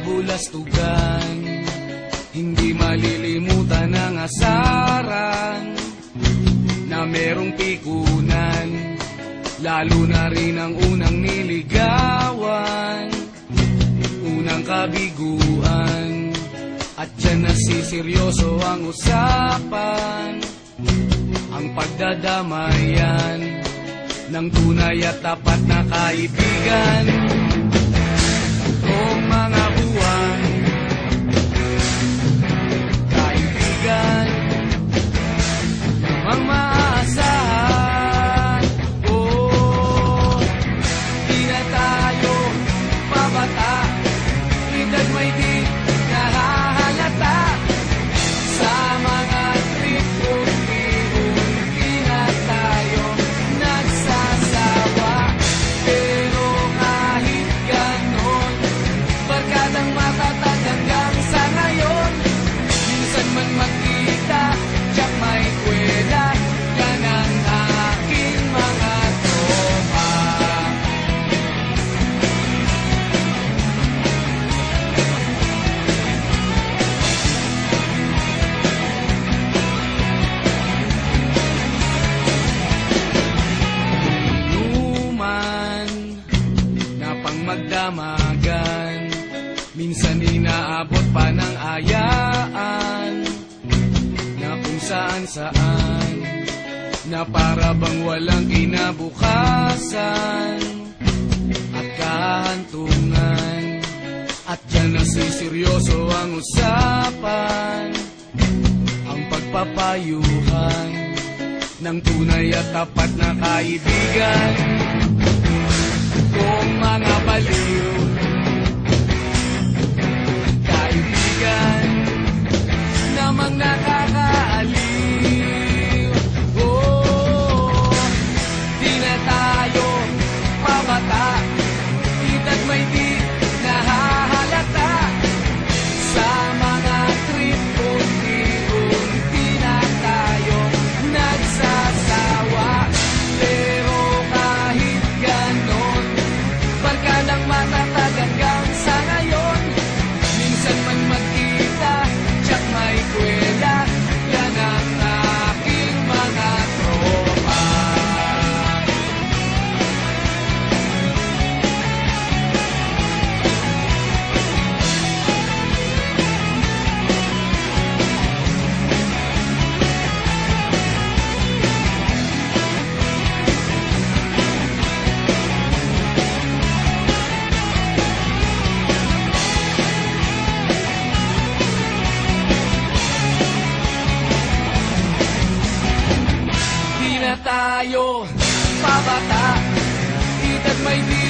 kabulastugan. Hindi malilimutan ang asaran na merong pikunan, lalo na rin ang unang niligawan, unang kabiguan. At dyan nasiseryoso ang usapan, ang pagdadamayan ng tunay at tapat na kaibigan. Kung mga buwan, kaibigan, namang maaasahan. Oh, di na tayo pabata, edad may di nahahalata. Sa mga trip unti-unti na tayo nagsasawa. Pero kahit ganon, barkadang matatag hanggang sa ngayon. Minsan man magkita, tiyak may kwela, yan ang aking mga tropa. Inuman na pang magdamagan, minsan inaabot pa ng ayaan, na kung saan-saan, na para bang walang kinabukasan at kahantungan. At dyan nasiseryoso ang usapan, ang pagpapayuhan ng tunay at tapat na kaibigan. Kung mga baliw, kaibigan, namang nakakaaliw. Oh, di na tayo pabata, edad may di nahahalata. Sa mga trip unti-unti na tayo nagsasawa. Pero kahit ganon, barkadang matatag hanggang sa ngayon. Minsan man magkita, tiyak may kwela, yan ang aking mga tropa. Di na tayo pabata, edad may di